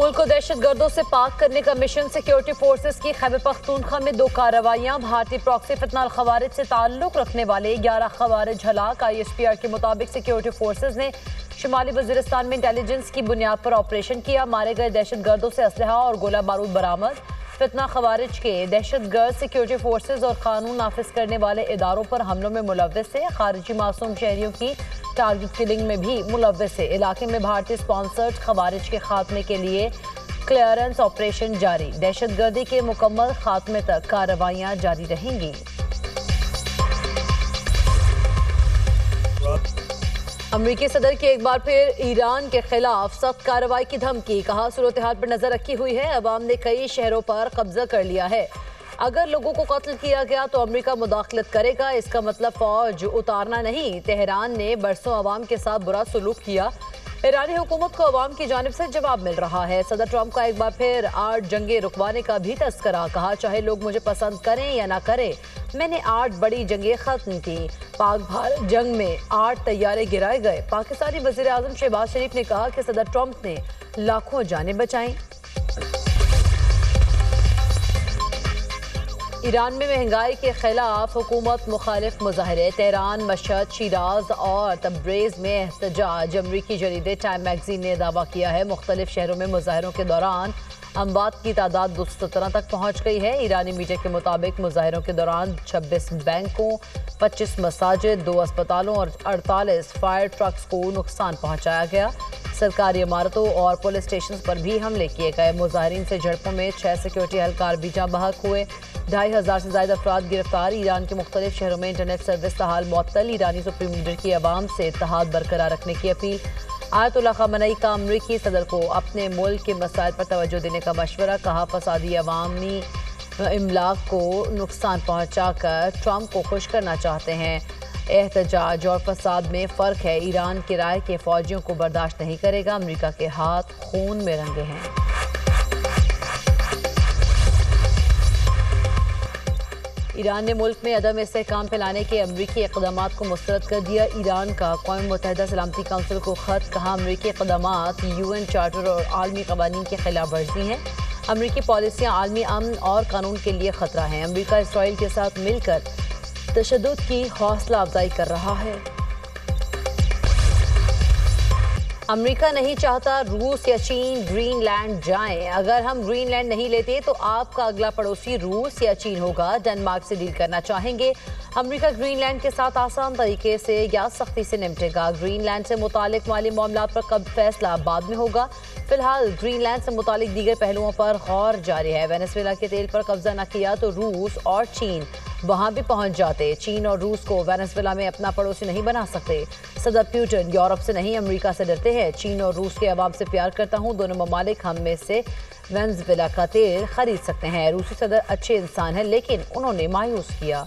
मुल्क को दहशत गर्दों से पाक करने का मिशन। सिक्योरिटी फोर्सेस की खैबर पख्तूनख्वा में 2 कार्रवाइयां। भारतीय प्रॉक्सी फितनाल खवारिज से ताल्लुक रखने वाले 11 खवारिज हलाक। ISPR के मुताबिक सिक्योरिटी फोर्सेस ने शुमाली वजीरिस्तान में इंटेलिजेंस की बुनियाद पर ऑपरेशन किया। मारे गए दहशत गर्दों से असलहा और गोला बारूद बरामद। फितना खवारिज के दहशत गर्द सिक्योरिटी फोर्सेज और कानून नाफिज करने वाले इदारों पर हमलों में मुलव्वस है। खारिजी मासूम शहरियों की टारगेट किलिंग में भी मुलव्वस है। इलाके में भारतीय स्पॉन्सर्ड खवारिज के खात्मे के लिए क्लियरेंस ऑपरेशन जारी। दहशत गर्दी के मुकम्मल खात्मे तक कार्रवाइयां जारी रहेंगी। अमरीकी सदर की एक बार फिर ईरान के खिलाफ सख्त कार्रवाई की धमकी। कहा, सूरत हाल पर नजर रखी हुई है। अवाम ने कई शहरों पर कब्जा कर लिया है। अगर लोगों को कत्ल किया गया तो अमेरिका मुदाखलत करेगा। इसका मतलब फौज उतारना नहीं। तेहरान ने बरसों अवाम के साथ बुरा सलूक किया। ईरानी हुकूमत को अवाम की जानिब से जवाब मिल रहा है। सदर ट्रंप का एक बार फिर 8 जंगें रुकवाने का भी तस्करा। कहा, चाहे लोग मुझे पसंद करें या ना करें, मैंने 8 बड़ी जंगें खत्म की। पाक भारत जंग में 8 तैयारे गिराए गए। पाकिस्तानी वज़ीर आज़म शहबाज शरीफ ने कहा कि सदर ट्रंप ने लाखों जानें बचाईं। ईरान में महंगाई के खिलाफ हुकूमत मुखालिफ मुजाहरे। तेहरान, मशहद, शिराज और तब्रेज़ में एहतजाज। अमरीकी जरीदे टाइम मैगजीन ने दावा किया है मुख्तलिफ शहरों में मुजाहरों के दौरान अमवात की तादाद 217 तक पहुंच गई है। ईरानी मीडिया के मुताबिक मुजाहरों के दौरान 26 बैंकों, 25 मसाजिद, 2 अस्पतालों और 48 फायर ट्रक्स को नुकसान पहुंचाया गया। सरकारी इमारतों और पुलिस स्टेशन पर भी हमले किए गए। मुजाहरीन से झड़पों में 6 सिक्योरिटी एहलकार भी जाँ बहक हुए। 2500 से ज्यादा अफराद गिरफ्तार। ईरान के मुख्तलिफ शहरों में इंटरनेट सर्विस तहाल मुअत्तल। ईरानी सुप्रीम लीडर की अवाम से इत्तेहाद बरकरार रखने की अपील। आयतुल्लाह ख़ामेनी का अमरीकी सदर को अपने मुल्क के मसाइल पर तवज्जो देने का मशवरा। कहा, फसादी अवामी इमलाक को नुकसान पहुँचाकर ट्रंप को खुश करना चाहते हैं। एहतजाज और फसाद में फ़र्क है। ईरान किराए के फ़ौजियों को बर्दाश्त नहीं करेगा। अमेरिका के हाथ खून में रंगे हैं। ईरान ने मुल्क में अदम इस्तेहकाम फैलाने के अमरीकी इक़दामात को मुस्तरद कर दिया। ईरान का अक़वाम मुत्तहिदा सलामती काउंसिल को ख़त। कहा, अमरीकी इक़दामात UN चार्टर और आलमी क़वानीन की खिलाफ वर्जी हैं। अमरीकी पॉलिसियाँ आलमी अमन और कानून के लिए ख़तरा हैं। अमरीका इसराइल के साथ मिलकर तशद्दुद की हौसला अफजाई कर रहा है। अमेरिका नहीं चाहता रूस या चीन ग्रीनलैंड जाएं। अगर हम ग्रीनलैंड नहीं लेते तो आपका अगला पड़ोसी रूस या चीन होगा। डेनमार्क से डील करना चाहेंगे। अमेरिका ग्रीनलैंड के साथ आसान तरीके से या सख्ती से निपटेगा। ग्रीनलैंड से मुतालिक माली मामलात पर कब फैसला बाद में होगा। फिलहाल ग्रीनलैंड से मुतालिक दीगर पहलुओं पर गौर जारी है। वेनेजुएला के तेल पर कब्जा न किया तो रूस और चीन वहां भी पहुंच जाते। चीन और रूस को वेनेजुएला में अपना पड़ोसी नहीं बना सकते। सदर पुतिन यूरोप से नहीं अमेरिका से डरते हैं। चीन और रूस के अवाम से प्यार करता हूं। दोनों ममालिक हम में से वेनेजुएला का तेल खरीद सकते हैं। रूसी सदर अच्छे इंसान हैं लेकिन उन्होंने मायूस किया।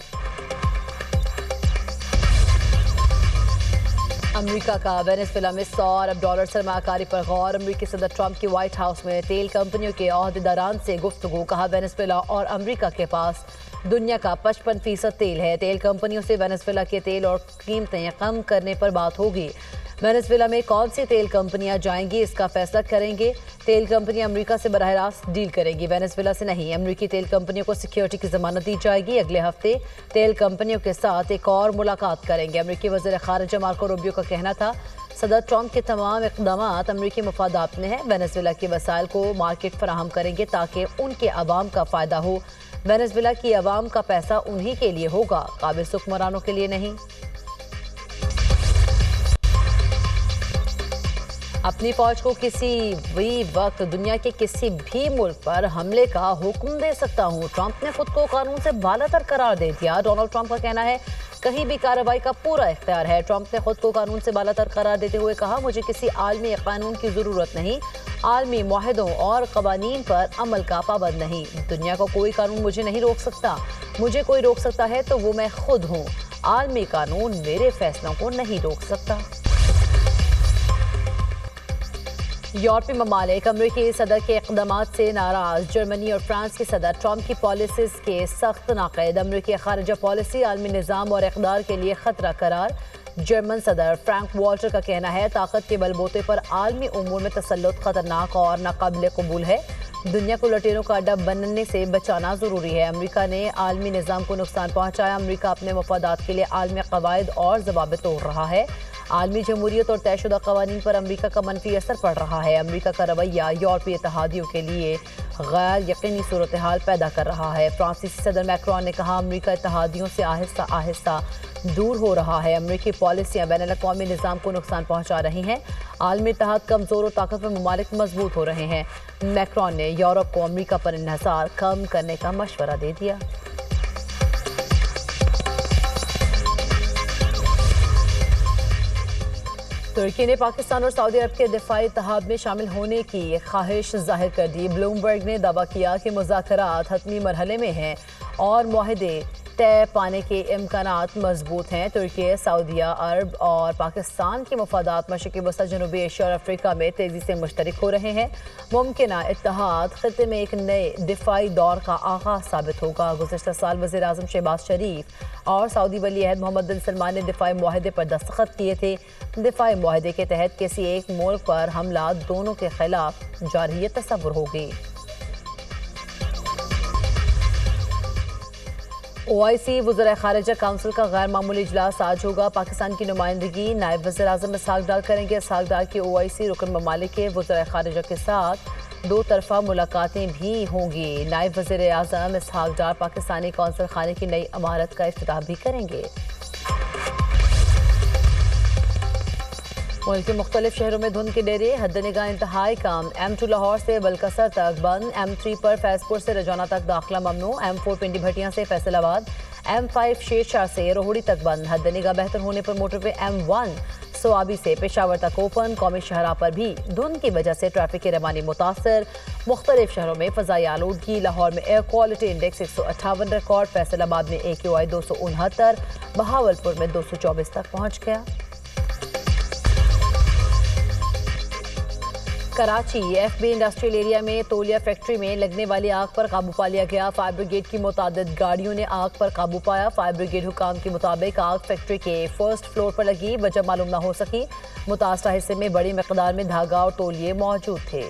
अमेरिका का वेनेजुएला में $100 अरब सरमाकारी पर गौर। अमेरिकी सदर ट्रंप की व्हाइट हाउस में तेल कंपनियों के ओहदेदारान से गुफ्तगू। कहा, वेनेजुएला और अमेरिका के पास दुनिया का 55% तेल है। तेल कंपनियों से वेनेजुएला के तेल और कीमतें कम करने पर बात होगी। वेनेजुएला में कौन सी तेल कंपनियां जाएंगी इसका फैसला करेंगे। तेल कंपनियां अमेरिका से बराह रास्त डील करेंगी, वेनेजुएला से नहीं। अमेरिकी तेल कंपनियों को सिक्योरिटी की जमानत दी जाएगी। अगले हफ्ते तेल कंपनियों के साथ एक और मुलाकात करेंगे। अमेरिकी वज़ीर ख़ारिजा मार्को रूबियो का कहना था, सदर ट्रंप के तमाम इक़दामात अमेरिकी मफादात में हैं। वेनेजुएला के वसाइल को मार्केट फराहम करेंगे ताकि उनके अवाम का फ़ायदा हो। वेनेजुएला की अवाम का पैसा उन्हीं के लिए होगा, काबिज़ हुक्मरानों के लिए नहीं। अपनी फौज को किसी भी वक्त दुनिया के किसी भी मुल्क पर हमले का हुक्म दे सकता हूं। ट्रंप ने खुद को कानून से बालातर करार दे दिया। डोनाल्ड ट्रंप का कहना है, कहीं भी कार्रवाई का पूरा इख्तियार है। ट्रंप ने खुद को कानून से बालातर करार देते हुए कहा, मुझे किसी आलमी कानून की ज़रूरत नहीं। आलमी मुआहदों और कवानीन पर अमल का पाबंद नहीं। दुनिया का कोई कानून मुझे नहीं रोक सकता। मुझे कोई रोक सकता है तो वो मैं खुद हूँ। आलमी कानून मेरे फैसलों को नहीं रोक सकता। यूरोपीय ममालिक अमेरिकी सदर के इक़दामात से नाराज। जर्मनी और फ्रांस के सदर ट्रंप की पॉलिसीज़ के सख्त नाक़िद। अमेरिकी ख़ारिजा पॉलिसी आलमी निज़ाम और इक़दार के लिए ख़तरा करार। जर्मन सदर फ्रैंक वॉल्टर का कहना है ताकत के बलबूते पर आलमी उमूर में तसल्लुत खतरनाक और नाकाबिले कबूल है। दुनिया को लुटेरों का अड्डा बनने से बचाना जरूरी है। अमेरिका ने आलमी निज़ाम को नुकसान पहुंचाया। अमेरिका अपने मफादात के लिए आलमी कवायद और जवाबे तोड़ रहा है। आलमी जमहूरियत और तयशुदा कवानीन पर अमेरिका का मनफी असर पड़ रहा है। अमेरिका का रवैया यूरोपीय इत्तेहादियों के लिए गैर यकीनी सूरत हाल पैदा कर रहा है। फ्रांसीसी सदर मैक्रोन ने कहा अमेरिका इत्तेहादियों से आहिस्ता आहिस्ता दूर हो रहा है। अमेरिकी पॉलिसियां बैन अल-अक़वामी निज़ाम को नुकसान पहुंचा रही हैं। आलमी इत्तेहाद कमज़ोर और ताकतवर ममालिक मजबूत हो रहे हैं। मैक्रोन ने यूरोप को अमेरिका पर इन्हिसार कम करने का मशवरा दे दिया। तुर्की ने पाकिस्तान और सऊदी अरब के दिफाई इत्तेहाद में शामिल होने की ख्वाहिश जाहिर कर दी। ब्लूमबर्ग ने दावा किया कि मुज़ाकरात हतमी मरहले में हैं और मुआहदे तय पाने के इम्कानात मजबूत हैं। तुर्की, सऊदी अरब और पाकिस्तान के मफादात मशरिक़ी वसत, जनूबी एशिया और अफ्रीका में तेज़ी से मुश्तरक हो रहे हैं। मुमकिना इत्तेहाद खित्ते में एक नए दिफाई दौर का आगाज़ साबित होगा। गुज़श्ता साल वज़ीर आज़म शहबाज शरीफ और सऊदी वली अहद मोहम्मद बिन सलमान ने दिफाई मुआहदे पर दस्तखत किए थे। दिफाई मुआहदे के तहत किसी एक मुल्क पर हमला दोनों के खिलाफ जारहियत तस्वुर होगी। OIC वज़ीर ख़ारिजा काउंसिल का गैर मामूली इजलास आज होगा। पाकिस्तान की नुमाइंदगी नायब वज़ीर आज़म इसहाक डार करेंगे। इसहाक डार की OIC रुकन ममालिक के वज़ीर ख़ारिजा के साथ दो तरफा मुलाकातें भी होंगी। नायब वज़ीर आज़म इसहाक डार पाकिस्तानी कौंसल खाने की नई इमारत का इफ्तिताह भी करेंगे। मुल्क के मुख्तलिफ शहरों में धुंध के डेरे हद-ए-निगाह इंतहाई कम। M2 लाहौर से बलकसर तक बंद। M3 पर फैजपुर से रजौना तक दाखिला ममनू। M4 पिंडी भटियां से फैसलाबाद। M5 शेरशाह से रोहड़ी तक बंद। हद-ए-निगाह बेहतर होने पर मोटरवे M1 सोआबी से पेशावर तक ओपन। कौमी शहरा पर भी धुंध की वजह से ट्रैफिक की रवानी मुतासर। मुख्तलिफ शहरों में फ़ज़ाई आलूदगी। लाहौर में air quality index 158 record. Faisalabad में AQI 269, बहावलपुर में 224 तक पहुँच गया। कराची FB इंडस्ट्रियल एरिया में तोलिया फैक्ट्री में लगने वाली आग पर काबू पा लिया गया। फायर ब्रिगेड की मुतादिद गाड़ियों ने आग पर काबू पाया। फायर ब्रिगेड हुकाम के मुताबिक आग फैक्ट्री के फर्स्ट फ्लोर पर लगी, वजह मालूम न हो सकी। मुतासरा हिस्से में बड़ी मकदार में धागा और तोलिए मौजूद थे।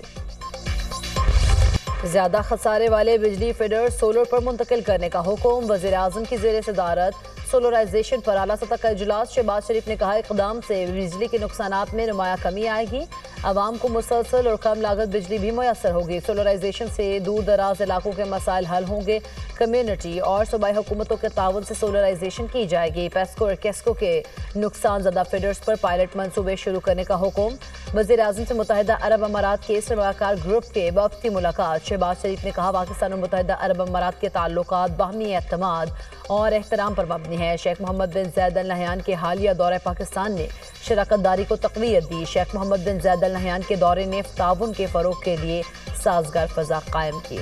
ज्यादा खसारे वाले बिजली फीडर सोलर पर मुंतकिल करने का हुक्म। वज़ीर आज़म की ज़ेर सदारत सोलराइजेशन पर आला सतह का इजलास। शहबाज शरीफ ने कहा इक़दाम से बिजली के नुकसानात में नुमाया कमी आएगी। आवाम को मुसलसल और कम लागत बिजली भी मुयसर होगी। सोलराइजेशन से दूर दराज इलाकों के मसाइल हल होंगे। कम्यूनिटी और सूबाई हुकूमतों के ताउन से सोलराइजेशन की जाएगी। पेस्को और केस्को के नुकसान ज़दा फीडर्स पर पायलट मनसूबे शुरू करने का हुक्म। वज़ीर आज़म से मुत्तहिदा अरब अमारात के सरमाकार ग्रुप के वफ़दी मुलाकात। शहबाज शरीफ ने कहा पाकिस्तान और मुत्तहिदा अरब अमारात के ताल्लुकात बाहमी एतमाद और एहतराम पर मबनी है। शेख मोहम्मद बिन ज़ायद अल नहयान के हालिया दौरे पाकिस्तान ने शराकत दारी को तक़वियत दी। शेख मोहम्मद बिन ज़ायद अल नहयान के दौरे ने ताउन के फ़रोग़ के लिए साज़गार फ़ज़ा कायम की।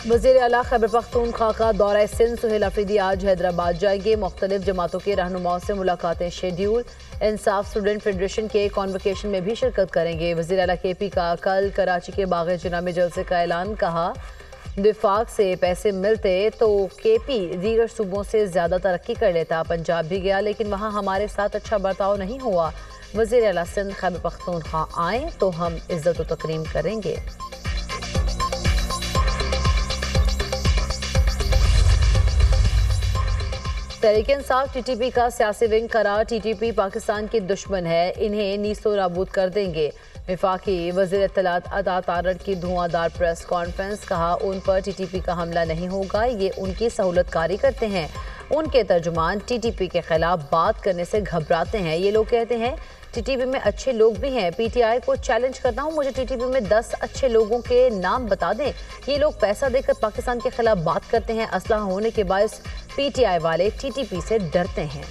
वज़ीर आला खैबर पख्तूनख्वा का दौरा सिंध सुहेल अफरीदी आज हैदराबाद जाएंगे। मुख्तलिफ जमातों के रहनुमाओं से मुलाकातें शेड्यूल। इंसाफ स्टूडेंट फेडरेशन के कॉन्वोकेशन में भी शिरकत करेंगे। वज़ीर आला KP का कल कराची के बाग़ जिना में जलसे का ऐलान। कहा विफाक से पैसे मिलते तो KP दीगर सूबों से ज़्यादा तरक्की कर लेता। पंजाब भी गया लेकिन वहाँ हमारे साथ अच्छा बर्ताव नहीं हुआ। वज़ीर आला सिंध खैबर पख्तूनख्वा आएँ तो हम इज़्ज़त व तकरीम करेंगे। तहरीक इंसाफ TTP का सियासी विंग करार। TTP पाकिस्तान की दुश्मन है, इन्हें नीस्तो नाबूद कर देंगे। वफाकी वज़ीर इत्तलात अता तारड़ की धुआंधार प्रेस कॉन्फ्रेंस। कहा उन पर TTP का हमला नहीं होगा, ये उनकी सहूलतकारी करते हैं। उनके तर्जुमान TTP के खिलाफ बात करने से घबराते हैं। ये लोग कहते हैं TTP में अच्छे लोग भी हैं। PTI को चैलेंज करता हूँ, मुझे TTP में 10 अच्छे लोगों के नाम बता दें। ये लोग पैसा देकर पाकिस्तान के खिलाफ बात करते हैं। असलहा होने के बायस PTI वाले TTP से डरते हैं।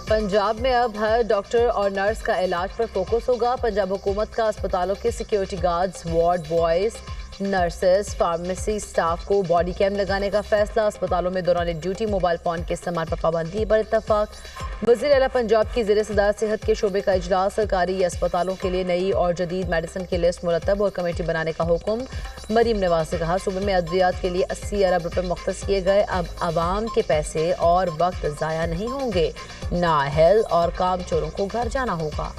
पंजाब में अब हर डॉक्टर और नर्स का इलाज पर फोकस होगा। पंजाब हुकूमत का अस्पतालों के security guards, ward boys, nurses pharmacy staff को बॉडी कैम लगाने का फैसला। अस्पतालों में दौरान ड्यूटी मोबाइल फोन के इस्तेमाल पर पाबंदी पर इत्तफाक। वज़ीर आला पंजाब की ज़ेर सदारत सेहत के शोबे का इजलास। सरकारी अस्पतालों के लिए नई और जदीद मेडिसिन की लिस्ट मुरतब और कमेटी बनाने का हुक्म। मरीम नवाज ने कहा, सूबे में अद्वियात के लिए 80 अरब रुपए मुख्तस किए गए। अब आवाम के पैसे और वक्त ज़ाया नहीं होंगे। नाअहल और काम चोरों को घर जाना होगा।